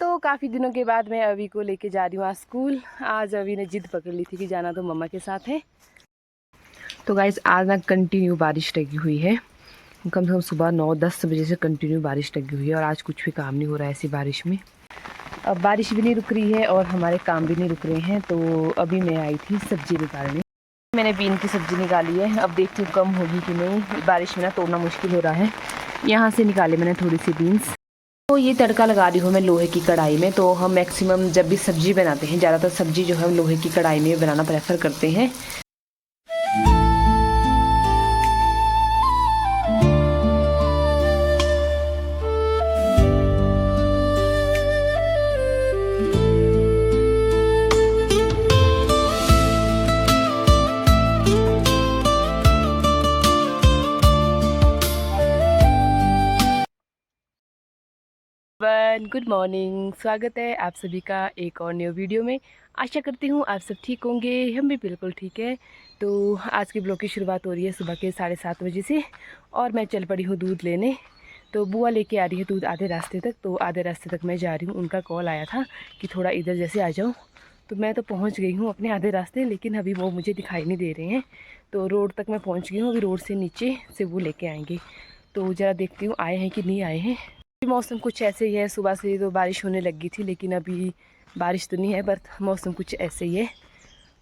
तो काफ़ी दिनों के बाद मैं अभी को लेके जा रही हूँ आज स्कूल। आज अभी ने जिद पकड़ ली थी कि जाना तो मम्मा के साथ है। तो गाइस आज ना कंटिन्यू बारिश लगी हुई है, कम से कम सुबह 9-10 बजे से कंटिन्यू बारिश लगी हुई है और आज कुछ भी काम नहीं हो रहा है ऐसी बारिश में। अब बारिश भी नहीं रुक रही है और हमारे काम भी नहीं रुक रहे हैं। तो अभी मैं आई थी सब्जी निकालने, मैंने बीन की सब्ज़ी निकाली है। अब देखती हूँ कम होगी कि नहीं, बारिश में ना तोड़ना मुश्किल हो रहा है। यहाँ से निकाले मैंने थोड़ी सी बीन्स। तो ये तड़का लगा रही हूँ मैं लोहे की कढ़ाई में। तो हम मैक्सिमम जब भी सब्ज़ी बनाते हैं, ज़्यादातर सब्ज़ी जो है हम लोहे की कढ़ाई में बनाना प्रेफर करते हैं। गुड मॉर्निंग, स्वागत है आप सभी का एक और न्यू वीडियो में। आशा करती हूँ आप सब ठीक होंगे, हम भी बिल्कुल ठीक है। तो आज की ब्लॉग की शुरुआत हो रही है सुबह के 7:30 बजे से और मैं चल पड़ी हूँ दूध लेने। तो बुआ लेके आ रही है दूध आधे रास्ते तक, तो आधे रास्ते तक मैं जा रही हूँ। उनका कॉल आया था कि थोड़ा इधर जैसे आ जाओ, तो मैं तो पहुँच गई हूँ अपने आधे रास्ते, लेकिन अभी वो मुझे दिखाई नहीं दे रहे हैं। तो रोड तक मैं पहुँच गई हूँ, अभी रोड से नीचे से वो लेके आएँगे। तो ज़रा देखती हूँ आए हैं कि नहीं आए हैं। मौसम कुछ ऐसे ही है, सुबह से तो बारिश होने लगी थी लेकिन अभी बारिश तो नहीं है, पर मौसम कुछ ऐसे ही है।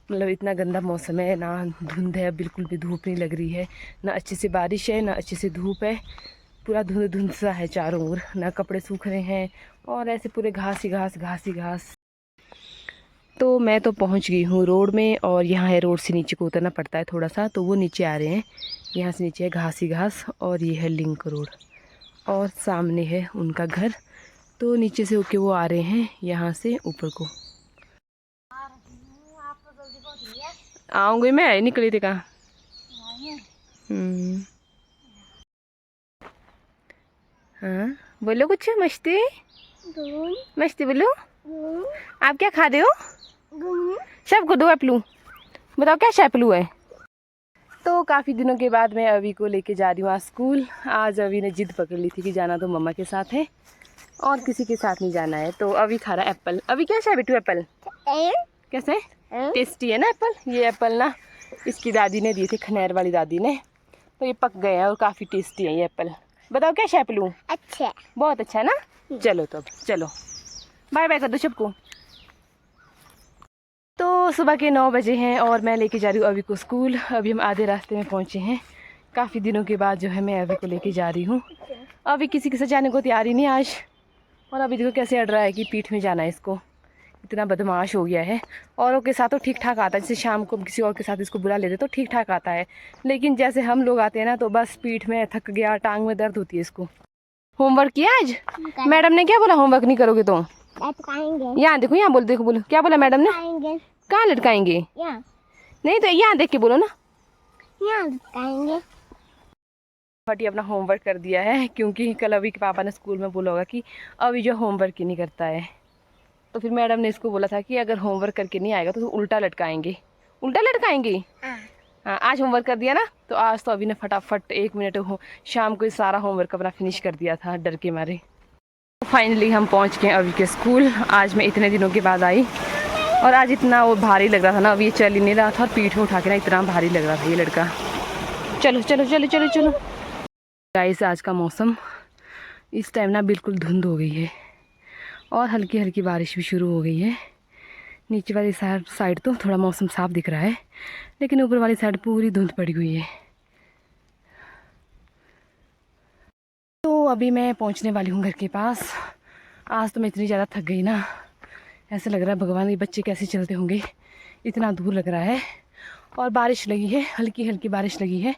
मतलब इतना गंदा मौसम है, ना धुंध है, बिल्कुल भी धूप नहीं लग रही है, ना अच्छे से बारिश है ना अच्छे से धूप है। पूरा धुंध धुंध सा है चारों ओर, ना कपड़े सूख रहे हैं और ऐसे पूरे घास ही घास घास ही घास। तो मैं तो पहुंच गई हूँ रोड में और यहाँ है, रोड से नीचे को उतरना पड़ता है थोड़ा सा। तो वो नीचे आ रहे हैं, यहाँ से नीचे है घास ही घास और ये है लिंक रोड और सामने है उनका घर। तो नीचे से होके वो आ रहे हैं यहाँ से ऊपर को। आऊँगी मैं, निकली थी कहाँ। हाँ बोलो कुछ मस्ती मस्ती बोलो। आप क्या खा रहे हो? सबको दो एप्पलू, बताओ क्या एप्पलू है। तो काफ़ी दिनों के बाद मैं अभी को लेके जा रही हूँ आज स्कूल। आज अभी ने जिद पकड़ ली थी कि जाना तो मम्मा के साथ है और किसी के साथ नहीं जाना है। तो अभी खा रहा है एप्पल। अभी कैसा है बेटू एप्पल? कैसे टेस्टी है ना एप्पल। ये एप्पल ना इसकी दादी ने दिए थे, खनैर वाली दादी ने। तो ये पक गए हैं और काफ़ी टेस्टी है ये एप्पल। बताओ कैसा एप्पल? अच्छा, बहुत अच्छा है ना। चलो तो चलो बाय बाय कर दो सबको। तो सुबह के 9 बजे हैं और मैं लेके जा रही हूँ अभी को स्कूल। अभी हम आधे रास्ते में पहुँचे हैं। काफ़ी दिनों के बाद जो है मैं अभी को लेके जा रही हूँ। अभी किसी के साथ जाने को तैयार ही नहीं आज, और अभी देखो कैसे अड़ रहा है कि पीठ में जाना है इसको। इतना बदमाश हो गया है। औरों के साथ तो ठीक ठाक आता है, जैसे शाम को किसी और के साथ इसको बुला लेते तो ठीक ठाक आता है, लेकिन जैसे हम लोग आते हैं ना तो बस पीठ में थक गया, टांग में दर्द होती है इसको। होमवर्क किया आज? मैडम ने क्या बोला, होमवर्क नहीं करोगे तो यहाँ देखो, यहाँ बोलो, देखो बोलो क्या बोला मैडम ने। कहाँ लटकाएंगे? नहीं तो यहाँ देख के बोलो ना, यहाँ लटकाएंगे। फटी अपना होमवर्क कर दिया है, क्योंकि कल अभी के पापा ने स्कूल में बोला होगा कि अभी जो होमवर्क ही नहीं करता है। तो फिर मैडम ने इसको बोला था कि अगर होमवर्क करके नहीं आएगा तो उल्टा लटकाएंगे। उल्टा लटकाएंगे। हाँ आज होमवर्क कर दिया ना, तो आज तो अभी ने फटाफट 1 मिनट हो शाम को सारा होमवर्क अपना फिनिश कर दिया था डर के मारे। तो फाइनली हम पहुँच गए अभी के स्कूल। आज मैं इतने दिनों के बाद आई और आज इतना वो भारी लग रहा था ना, अभी ये चल ही नहीं रहा था और पीठ में उठा के ना इतना भारी लग रहा था ये लड़का। चलो चलो चलो चलो चलो। गाइस आज का मौसम इस टाइम ना बिल्कुल धुंध हो गई है और हल्की हल्की बारिश भी शुरू हो गई है। नीचे वाली साइड तो थोड़ा मौसम साफ दिख रहा है, लेकिन ऊपर वाली साइड पूरी धुंध पड़ी हुई है। तो अभी मैं पहुंचने वाली हूं घर के पास। आज तो मैं इतनी ज़्यादा थक गई ना, ऐसा लग रहा है भगवान ये बच्चे कैसे चलते होंगे, इतना दूर लग रहा है। और बारिश लगी है, हल्की हल्की बारिश लगी है,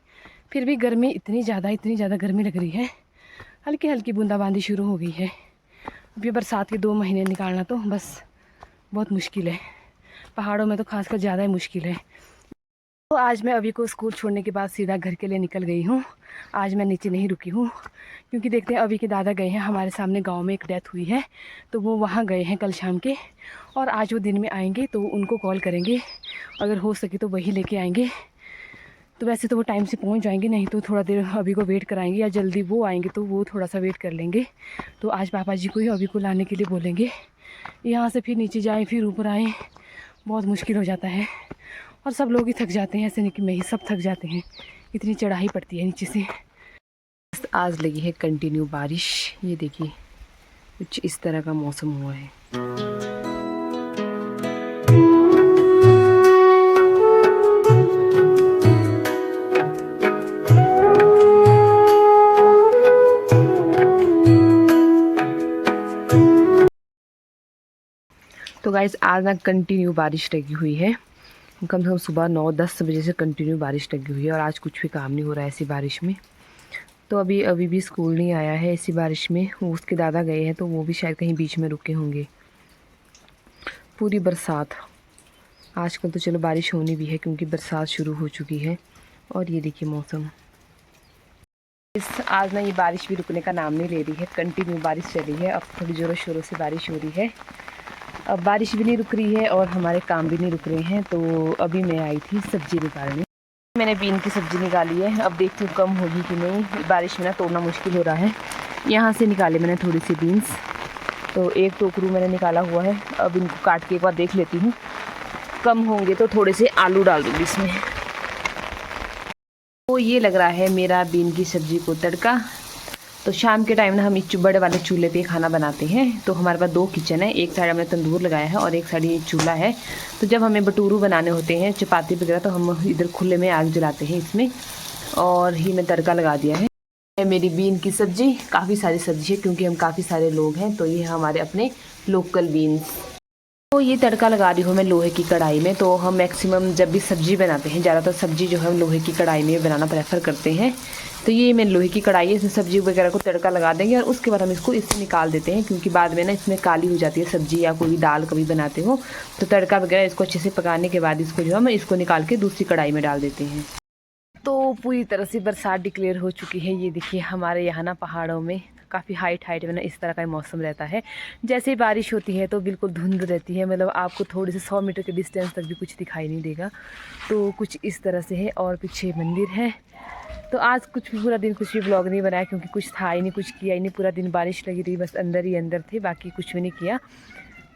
फिर भी गर्मी इतनी ज़्यादा गर्मी लग रही है। हल्की हल्की बूंदाबांदी शुरू हो गई है। अभी बरसात के 2 महीने निकालना तो बस बहुत मुश्किल है, पहाड़ों में तो खासकर ज़्यादा ही मुश्किल है। तो आज मैं अभी को स्कूल छोड़ने के बाद सीधा घर के लिए निकल गई हूँ। आज मैं नीचे नहीं रुकी हूँ, क्योंकि देखते हैं अभी के दादा गए हैं, हमारे सामने गांव में एक डेथ हुई है तो वो वहाँ गए हैं कल शाम के, और आज वो दिन में आएंगे तो उनको कॉल करेंगे, अगर हो सके तो वही लेके आएंगे। तो वैसे तो वो टाइम से पहुंच जाएंगे, नहीं तो थोड़ा देर अभी को वेट कराएंगे, या जल्दी वो आएंगे तो वो थोड़ा सा वेट कर लेंगे। तो आज पापा जी को ही अभी को लाने के लिए बोलेंगे। यहाँ से फिर नीचे जाएँ फिर ऊपर आएँ, बहुत मुश्किल हो जाता है। और सब लोग ही थक जाते हैं, ऐसे नहीं कि मैं ही, सब थक जाते हैं, इतनी चढ़ाई पड़ती है नीचे से। आज लगी है कंटिन्यू बारिश, ये देखिए कुछ इस तरह का मौसम हुआ है। तो गाइस आज ना कंटिन्यू बारिश लगी हुई है, कम से कम सुबह 9-10 बजे से कंटिन्यू बारिश लगी हुई है, और आज कुछ भी काम नहीं हो रहा है ऐसी बारिश में। तो अभी भी स्कूल नहीं आया है ऐसी बारिश में, वो उसके दादा गए हैं तो वो भी शायद कहीं बीच में रुके होंगे। पूरी बरसात, आजकल तो चलो बारिश होनी भी है क्योंकि बरसात शुरू हो चुकी है। और ये देखिए मौसम, आज ना ये बारिश भी रुकने का नाम नहीं ले रही है, कंटिन्यू बारिश चली है। अब थोड़ी ज़ोरों शोरों से बारिश हो रही है, अब बारिश भी नहीं रुक रही है और हमारे काम भी नहीं रुक रहे हैं। तो अभी मैं आई थी सब्ज़ी निकालने, मैंने बीन की सब्ज़ी निकाली है। अब देखती हूँ कम होगी कि नहीं, बारिश में ना तोड़ना मुश्किल हो रहा है। यहाँ से निकाले मैंने थोड़ी सी बीन्स, तो एक टोकरू मैंने निकाला हुआ है। अब इनको काट के एक बार देख लेती हूँ, कम होंगे तो थोड़े से आलू डाल दूँगी इसमें। तो ये लग रहा है मेरा बीन की सब्ज़ी को तड़का। तो शाम के टाइम ना हम इस बड़े वाले चूल्हे पे खाना बनाते हैं। तो हमारे पास 2 किचन है, एक साइड हमने तंदूर लगाया है और एक साइड ये चूल्हा है। तो जब हमें भटूरू बनाने होते हैं, चपाती वगैरह, तो हम इधर खुले में आग जलाते हैं इसमें। और ही मैं तड़का लगा दिया है। मेरी बीन की सब्ज़ी, काफ़ी सारी सब्ज़ी है क्योंकि हम काफ़ी सारे लोग हैं, तो ये हमारे अपने लोकल बीन्स। तो ये तड़का लगा रही हूँ मैं लोहे की कढ़ाई में। तो हम मैक्सिमम जब भी सब्ज़ी बनाते हैं, ज़्यादातर सब्ज़ी जो है हम लोहे की कढ़ाई में बनाना प्रेफर करते हैं। तो ये मैं लोहे की कढ़ाई है, इसमें सब्ज़ी वगैरह को तड़का लगा देंगे और उसके बाद हम इसको इससे निकाल देते हैं, क्योंकि बाद में ना इसमें काली हो जाती है सब्ज़ी, या कोई दाल कभी बनाते हो तो तड़का वगैरह इसको अच्छे से पकाने के बाद इसको जो है हम इसको निकाल के दूसरी कढ़ाई में डाल देते हैं। तो पूरी तरह से बरसात डिक्लेयर हो चुकी है। ये देखिए हमारे यहाँ ना पहाड़ों में काफ़ी हाइट में ना इस तरह का मौसम रहता है। जैसे ही बारिश होती है तो बिल्कुल धुंध रहती है, मतलब आपको थोड़े से 100 मीटर के डिस्टेंस तक भी कुछ दिखाई नहीं देगा। तो कुछ इस तरह से है, और पीछे मंदिर है। तो आज कुछ भी, पूरा दिन कुछ भी ब्लॉग नहीं बनाया क्योंकि कुछ था ही नहीं, कुछ किया ही नहीं। पूरा दिन बारिश लगी रही, बस अंदर ही अंदर थे, बाकी कुछ भी नहीं किया।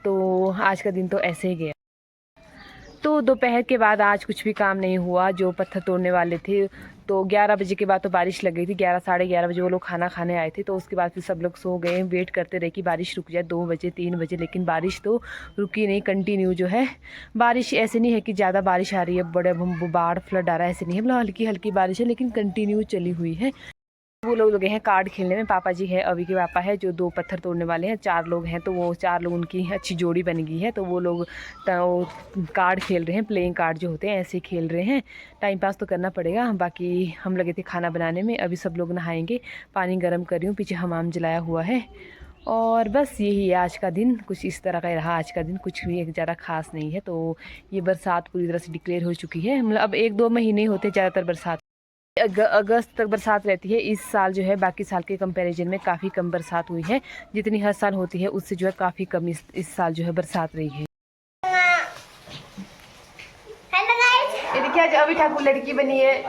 तो आज का दिन तो ऐसे ही गया। तो दोपहर के बाद आज कुछ भी काम नहीं हुआ, जो पत्थर तोड़ने वाले थे। तो 11 बजे के बाद तो बारिश लग गई थी, 11 साढ़े 11 बजे वो लोग खाना खाने आए थे। तो उसके बाद फिर सब लोग सो गए, वेट करते रहे कि बारिश रुक जाए 2 बजे 3 बजे, लेकिन बारिश तो रुकी नहीं। कंटिन्यू जो है बारिश, ऐसे नहीं है कि ज़्यादा बारिश आ रही है, बड़े बाढ़ फ्लड आ रहा है, ऐसे नहीं है, मतलब हल्की हल्की बारिश है लेकिन कंटिन्यू चली हुई है। वो लोग गए हैं कार्ड खेलने में, पापा जी है, अभी के पापा है, जो 2 पत्थर तोड़ने वाले हैं। 4 लोग हैं, तो वो 4 लोग, उनकी अच्छी जोड़ी बन गई है। तो वो लोग तो कार्ड खेल रहे हैं, प्लेइंग कार्ड जो होते हैं ऐसे खेल रहे हैं। टाइम पास तो करना पड़ेगा। बाकी हम लगे थे खाना बनाने में, अभी सब लोग नहाएंगे। पानी गर्म कर रही हूँ, पीछे हमाम जलाया हुआ है। और बस यही है आज का दिन, कुछ इस तरह का रहा आज का दिन, कुछ भी एक ज़्यादा खास नहीं है। तो ये बरसात पूरी तरह से डिक्लेयर हो चुकी है, मतलब अब 1-2 महीने होते ज़्यादातर बरसात, अगस्त तक बरसात रहती है। इस साल जो है बाकी साल के कंपैरिजन में काफ़ी कम बरसात हुई है, जितनी हर साल होती है उससे जो है काफ़ी कम इस साल जो है बरसात रही है। ये देखिए आज अभी ठाकुर लड़की बनी है।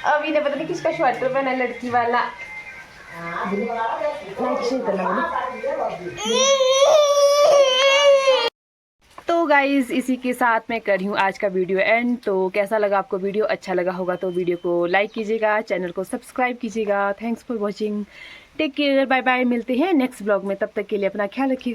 अभी ने पता नहीं किसका स्वेटर बना, लड़की वाला। तो गाइज़ इसी के साथ मैं कर रही हूँ आज का वीडियो एंड। तो कैसा लगा आपको वीडियो, अच्छा लगा होगा तो वीडियो को लाइक कीजिएगा, चैनल को सब्सक्राइब कीजिएगा। Thanks for watching, take care, bye bye. मिलते हैं नेक्स्ट ब्लॉग में, तब तक के लिए अपना ख्याल रखिएगा।